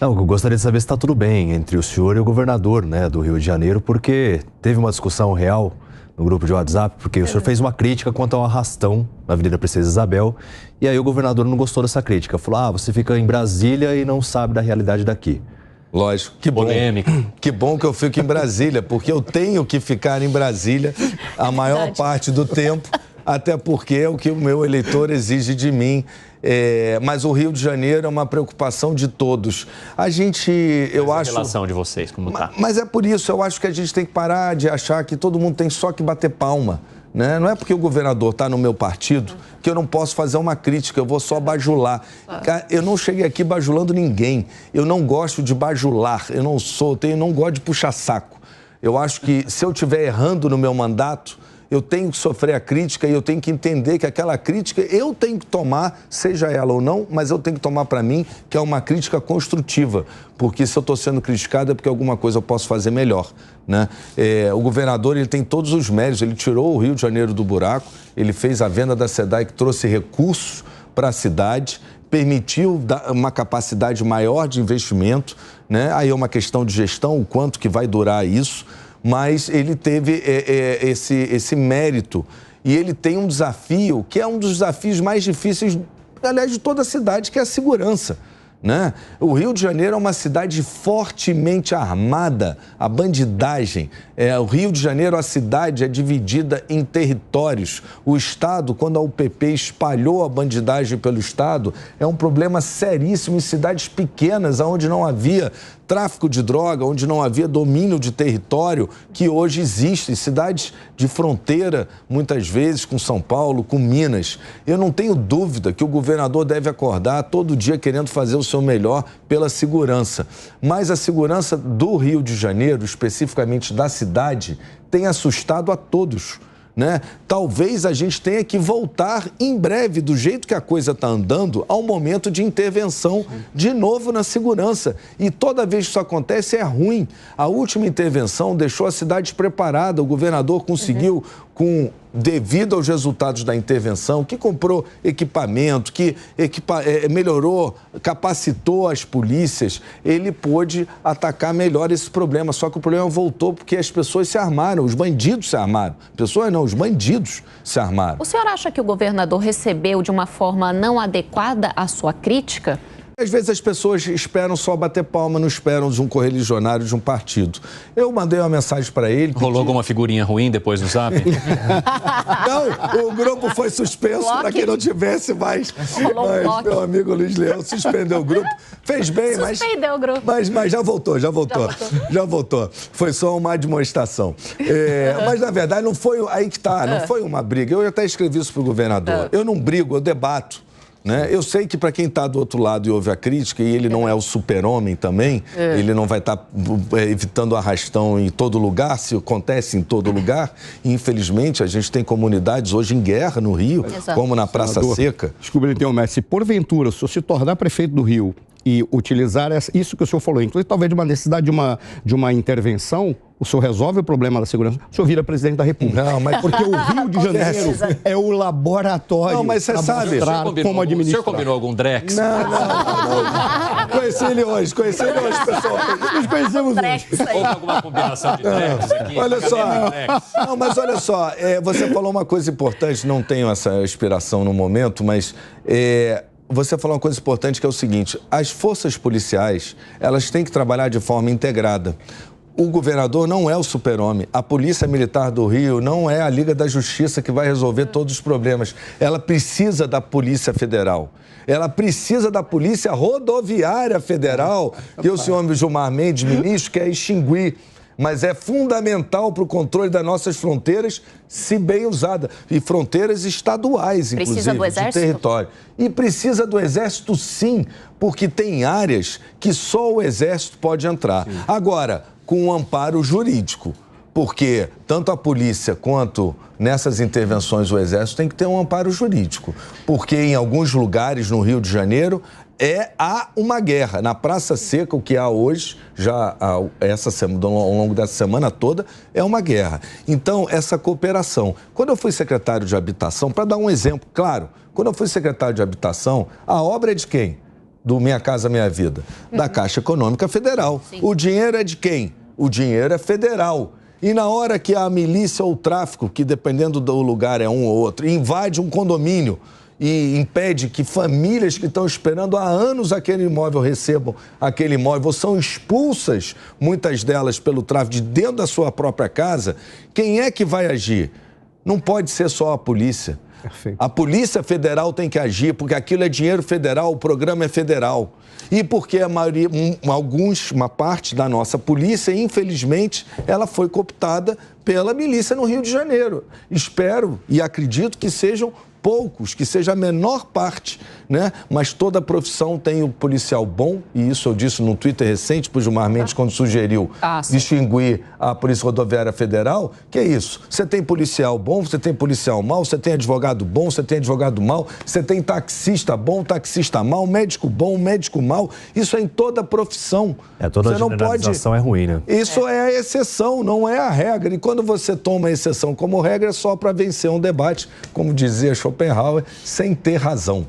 Não, eu gostaria de saber se está tudo bem entre o senhor e o governador, né, do Rio de Janeiro, porque teve uma discussão real no grupo de WhatsApp, porque o senhor fez uma crítica quanto ao arrastão na Avenida Princesa Isabel, e aí o governador não gostou dessa crítica. Falou, você fica em Brasília e não sabe da realidade daqui. Lógico, que bom. Que bom que eu fico em Brasília, porque eu tenho que ficar em Brasília a maior parte do tempo, até porque é o que o meu eleitor exige de mim. Mas o Rio de Janeiro é uma preocupação de todos. A relação de vocês, como tá? Mas é por isso, eu acho que a gente tem que parar de achar que todo mundo tem só que bater palma. Né? Não é porque o governador está no meu partido que eu não posso fazer uma crítica, eu vou só bajular. Eu não cheguei aqui bajulando ninguém. Eu não gosto de bajular, eu não gosto de puxar saco. Eu acho que se eu estiver errando no meu mandato, eu tenho que sofrer a crítica e eu tenho que entender que aquela crítica eu tenho que tomar, seja ela ou não, mas eu tenho que tomar para mim que é uma crítica construtiva, porque se eu estou sendo criticado é porque alguma coisa eu posso fazer melhor, né? O governador, ele tem todos os méritos, ele tirou o Rio de Janeiro do buraco, ele fez a venda da SEDAI que trouxe recursos para a cidade, permitiu uma capacidade maior de investimento, né? Aí é uma questão de gestão, o quanto que vai durar isso, mas ele teve esse mérito e ele tem um desafio que é um dos desafios mais difíceis, aliás, de toda a cidade, que é a segurança, né? O Rio de Janeiro é uma cidade fortemente armada, a bandidagem. O Rio de Janeiro, a cidade é dividida em territórios. O Estado, quando a UPP espalhou a bandidagem pelo Estado, é um problema seríssimo em cidades pequenas, onde não havia tráfico de droga, onde não havia domínio de território, que hoje existe, cidades de fronteira, muitas vezes, com São Paulo, com Minas. Eu não tenho dúvida que o governador deve acordar todo dia querendo fazer o seu melhor pela segurança. Mas a segurança do Rio de Janeiro, especificamente da cidade, tem assustado a todos, né? Talvez a gente tenha que voltar em breve, do jeito que a coisa está andando, ao momento de intervenção de novo na segurança. E toda vez que isso acontece é ruim. A última intervenção deixou a cidade preparada, o governador conseguiu, devido aos resultados da intervenção, que comprou equipamento, que melhorou, capacitou as polícias, ele pôde atacar melhor esse problema. Só que o problema voltou porque as pessoas se armaram, os bandidos se armaram. Pessoas não, os bandidos se armaram. O senhor acha que o governador recebeu de uma forma não adequada a sua crítica? Às vezes as pessoas esperam só bater palma, não esperam de um correligionário de um partido. Eu mandei uma mensagem para ele. Rolou alguma figurinha ruim depois no Zap? Não, o grupo foi suspenso para que não tivesse mais. Mas meu amigo Luiz Leão suspendeu o grupo. Fez bem, Suspendeu o grupo. Mas já voltou. Foi só uma demonstração. Mas, na verdade, não foi aí que está, não foi uma briga. Eu até escrevi isso para o governador. Eu não brigo, eu debato. Né? Eu sei que para quem está do outro lado e ouve a crítica, e ele não é o super-homem também, ele não vai estar evitando arrastão em todo lugar, se acontece em todo lugar. E, infelizmente, a gente tem comunidades hoje em guerra no Rio, como na Praça Seca. Desculpa, ele tem um mestre. Se porventura o senhor se tornar prefeito do Rio e utilizar isso que o senhor falou, inclusive talvez de uma necessidade de uma intervenção, o senhor resolve o problema da segurança, o senhor vira presidente da República. Não, mas porque o Rio de Janeiro é o laboratório. Não, mas você sabe. O senhor combinou algum Drex? Não. Conheci ele hoje, pessoal. Nós conhecemos hoje. Houve alguma combinação de Drex aqui? Olha só. Não, mas olha só, você falou uma coisa importante, não tenho essa inspiração no momento, mas você falou uma coisa importante que é o seguinte: as forças policiais, elas têm que trabalhar de forma integrada. O governador não é o super-homem. A Polícia Militar do Rio não é a Liga da Justiça que vai resolver todos os problemas. Ela precisa da Polícia Federal. Ela precisa da Polícia Rodoviária Federal, que o senhor Gilmar Mendes, ministro, quer extinguir. Mas é fundamental para o controle das nossas fronteiras, se bem usada. E fronteiras estaduais, inclusive, precisa do Exército? De território. E precisa do Exército, sim, porque tem áreas que só o Exército pode entrar. Sim. Agora, com um amparo jurídico, porque tanto a polícia quanto nessas intervenções o Exército tem que ter um amparo jurídico, porque em alguns lugares no Rio de Janeiro há uma guerra. Na Praça Seca, o que há hoje, ao longo dessa semana toda, é uma guerra. Então, essa cooperação. Quando eu fui secretário de Habitação, para dar um exemplo, claro, quando eu fui secretário de Habitação, a obra é de quem? do Minha Casa Minha Vida? Da Caixa Econômica Federal. Sim. O dinheiro é de quem? O dinheiro é federal. E na hora que a milícia ou o tráfico, que dependendo do lugar é um ou outro, invade um condomínio e impede que famílias que estão esperando há anos aquele imóvel recebam aquele imóvel, ou são expulsas, muitas delas pelo tráfico, de dentro da sua própria casa, quem é que vai agir? Não pode ser só a polícia. Perfeito. A Polícia Federal tem que agir, porque aquilo é dinheiro federal, o programa é federal. E porque a maioria, uma parte da nossa polícia, infelizmente, ela foi cooptada pela milícia no Rio de Janeiro. Espero e acredito que sejam poucos, que seja a menor parte, né? Mas toda profissão tem um policial bom, e isso eu disse num Twitter recente para o Gilmar Mendes, quando sugeriu distinguir a Polícia Rodoviária Federal, que é isso, você tem policial bom, você tem policial mau, você tem advogado bom, você tem advogado mau, você tem taxista bom, taxista mau, médico bom, médico mau, isso é em toda profissão. Toda generalização é ruim, né? Isso é a exceção, não é a regra, e quando você toma a exceção como regra, é só para vencer um debate, como dizia Schopenhauer, sem ter razão.